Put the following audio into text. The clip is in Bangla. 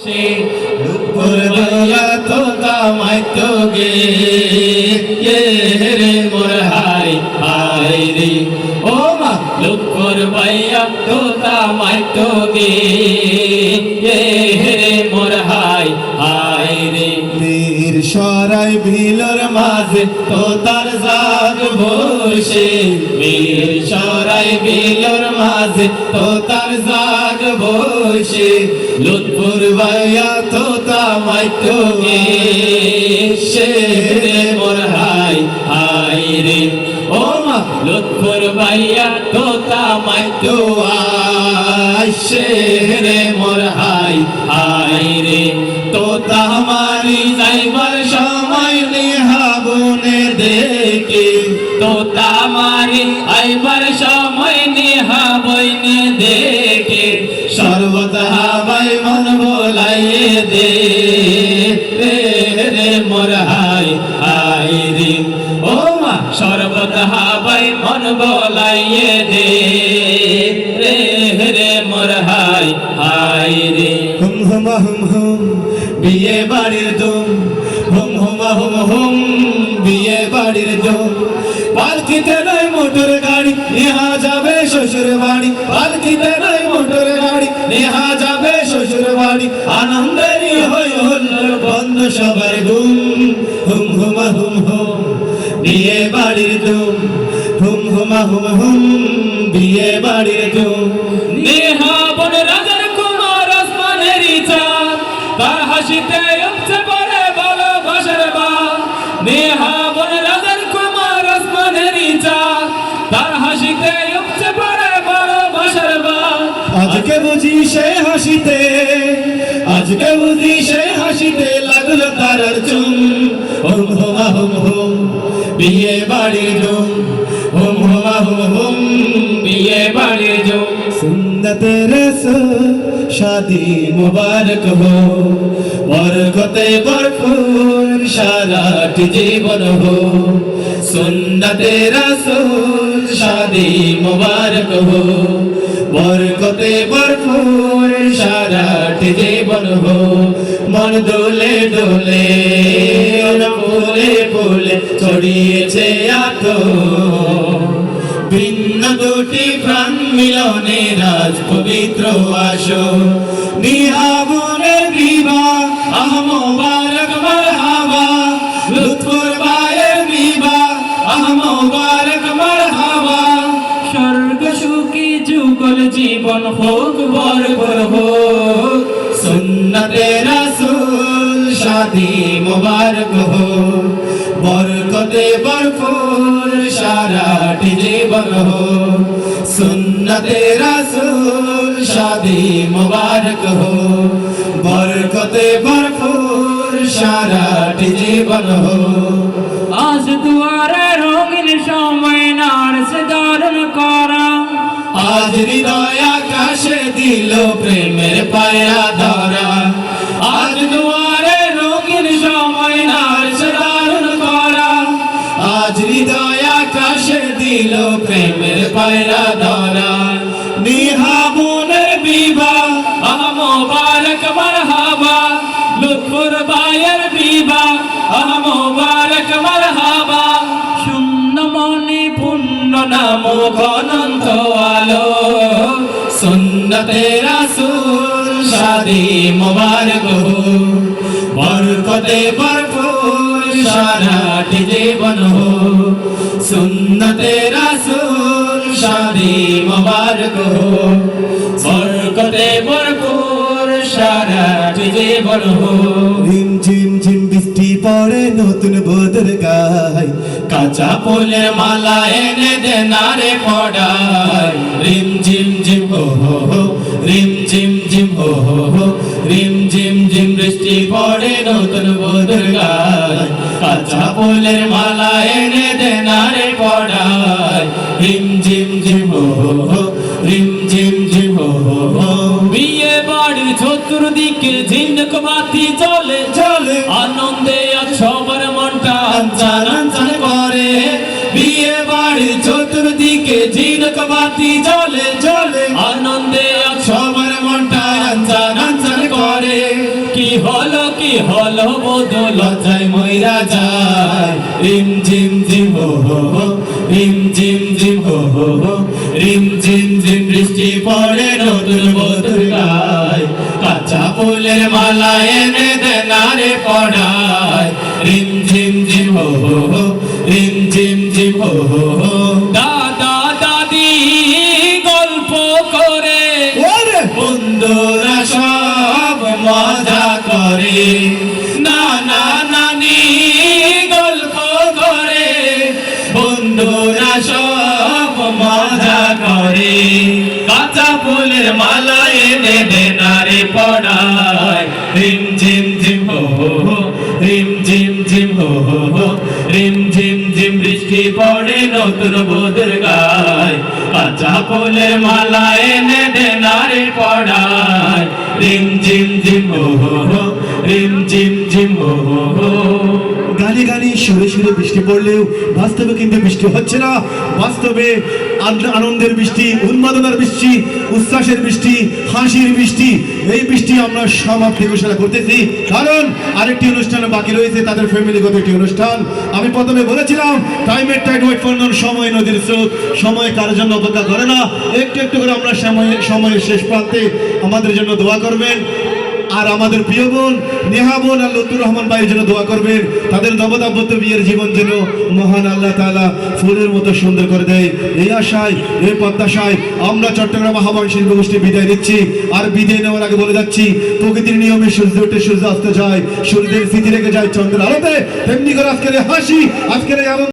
भैया तोता माइतो गे ये रे मोर हाय हाय रे ओ मा लुकुर भैया तोता माइतो गे ये रे मोर हाय हाय रे मीर सराय बिलर माझे तोतार जाग बসে मीर सराय बिलर माझे तोतार जाग बসে लुत्फुर भैया तोता माइतो गे সে রে মোর হাই হাই রে ও মা লুৎফুর ভাইয়া তোতা মাইতো সে রে মোর হাই হাই রে তোতা মারি যাইবার সময় নেহাবনে দেখে তোতা মারি আইবার সময় নেহাবনে দেখে সর্বত হাওয়াই মন বলাইয়ে দে রে রে মোর হাই হাই রে ও মা সর্বত হাওয়াই মন বলাইয়ে দে রে রে মোর হাই হাই রে হুম হুম হুম হুম বিয়ে বাড়ির দুম হুম হুম হুম হুম বিয়ে বাড়ির দুম পালকিতে নাই মোটর গাড়ি নেহা যাবে শ্বশুর বাড়ি পালকিতে নাই মোটর গাড়ি নেহা যাবে শ্বশুর বাড়ি আনন্দেরই হই হল্লোর বন্ধ সবার ঘুম হুম হুম হুম হুম বিয়ে বাড়ির দুম হুম হুম হুম হুম বিয়ে বাড়ির দুম নেহা বন রাজার কুমার আসমানেরই চাঁদ তার হাসিতে উপচে পড়ে ভালোবাসার বাঁধ নেহা বন রাজার কুমার আসমানেরই চাঁদ তার হাসিতে উপচে পড়ে ভালোবাসার বাঁধ আজকে বুঝি সে হাসিতে আজকে বুঝি সে হাসিতে লাগলো তারার চুম হুম হুম হুম হুম বিয়ে বাড়ির জুম হুম হুম হুম হুম বিয়ে বাড়ির জুম সুন্নতে রসূল शादी मुबारक हो बरकते भरपूर साराट जीवन हो सुन्नते रसूल शादी मुबारक हो बरकते भरपूर साराट जीवन हो मन डोले डोले फूले फूले ছড়িয়েছে আতো ভিন্ন দুটি প্রাণ মিলনে রাজ পবিত্র আসো নিহাবনের বিবাহ আহ মোবারক মারহাবা লুৎফুর ভাইয়ের বিবাহ আহ মোবারক মারহাবা স্বর্গ সুখী যুগল জীবন হোক ভরপুর হোক সুন্নতে রাসূল শাদি মুবারক हो बरकते भरपूर साराट जीवन हो सुन्नते रसूल शादी मुबारक हो बरकते भरपूर साराट जीवन हो आज दुआरे रंगीन समय नार से धारण करा आज हृदय आकाशे दिल प्रेमेर पाया धरा आज दुआरे रंगीन समय नार से धारण करा आज हृदय आकाशे दिल प्रेमेर पाया धरा निहाबुনের বিবাহ আহ মোবারক মারহাবা লুৎফুর ভাইয়ের বিবাহ আহ মোবারক মারহাবা শূন্য মনে পূর্ণ নাম অনন্ত আলো সুন্নতে রাসূল শাদি মুবারক हो बरकते भरपूर साराट जीवन हो सुन्नते रसूल शादी मुबारक हो बरकते भरपूर साराट जीवन हो ঝিম ঝিম ঝিম বৃষ্টি পড়ে নতুন বদর গায় কাঁচা ফুলের মালা এনে দে নারে পড়ায় রিম ঝিম ঝিম হো হো হো রিম ঝিম ঝিম হো হো হো রিম ঝিম ঝিম বৃষ্টি পড়ে নতুন বদর গায় কাঁচা ফুলের মালা এনে দে নারে পড়ায় রিম ঝিম ঝিম হো হো হো রিম ঝিম ঝিম হো হো হো বিয়ে বাড়ির চতুর্দিকে ঝিনক বাতি জ্বলে জ্বলে আনন্দে আজ সবার মনটা আনচান আনচান করে বিয়ে বাড়ির চতুর্দিকে ঝিনক বাতি জ্বলে জ্বলে আনন্দে আজ সবার মনটা আনচান আনচান করে কি হলো বদল লজ্জায় ময়রা যায় রিম ঝিম ঝিম হো হো হো রিম ঝিম ঝিম হো হো হো রিম ঝিম ঝিম বৃষ্টি পড়ে নতুন বধুর গায় কাঁচা ফুলের মালা এনে দেন আরে পড়ায় রিম ঝিম ঝিম হো হো হো রিম ঝিম ঝিম হো হো হো দাদা দাদি গল্প করে ওরে বন্ধুরা সব মজা করে নানা নানি গল্প করে বন্ধুরা সব মজা করে কাঁচা ফুলের মালা এনে দেন আরে পড়ায় রিম ঝিম ঝিম হো হো হো রিম ঝিম ঝিম হো হো হো রিম ঝিম ঝিম বৃষ্টি পড়ে নতুন বধুর গায় কাঁচা ফুলের মালা এনে দেন আরে পড়ায় রিম ঝিম ঝিম হো হো হো রিম ঝিম ঝিম হো হো হো গানে গানে সুরে সুরে বৃষ্টি পড়লেও বাস্তবে কিন্তু বৃষ্টি হচ্ছে না। বাস্তবে আনন্দের বৃষ্টি, উন্মাদনার বৃষ্টি, উচ্ছ্বাসের বৃষ্টি, হাসির বৃষ্টি, এই বৃষ্টি আমরা সমাপ্তি ঘোষণা করতেছি। কারণ আরেকটি অনুষ্ঠান বাকি রয়েছে, তাদের ফ্যামিলিগত একটি অনুষ্ঠান। আমি প্রথমে বলেছিলাম টাইমের টাইট ওয়েট ফর নন, সময় নদীর স্রোত, সময় কারোর জন্য অপেক্ষা করে না। একটু একটু করে আমরা সময়ের শেষ প্রান্তে আমাদের জন্য দোয়া করবেন। আর আমাদের প্রিয় বোন নেহা বোন আর লতুর রহমান ভাইয়ের জন্য দোয়া করবেন, তাদের নবদাম্পত্য বিয়ের জীবন যেন মহান আল্লাহ তাআলা ফুলের মতো সুন্দর করে দেয়। এই আশায়, এই প্রত্যাশায় আমরা চট্টগ্রাম আহ্বান শিল্প গোষ্ঠী বিদায় নিচ্ছি। আর বিদায় নেওয়ার আগে বলে যাচ্ছি, প্রকৃতির নিয়মে সূর্য ওঠে, সূর্য অস্ত যায়, সূর্যের স্মৃতি রেখে যায় চন্দ্রের আলোতে। তেমনি করে আজকের এই হাসি, আজকের এই আনন্দ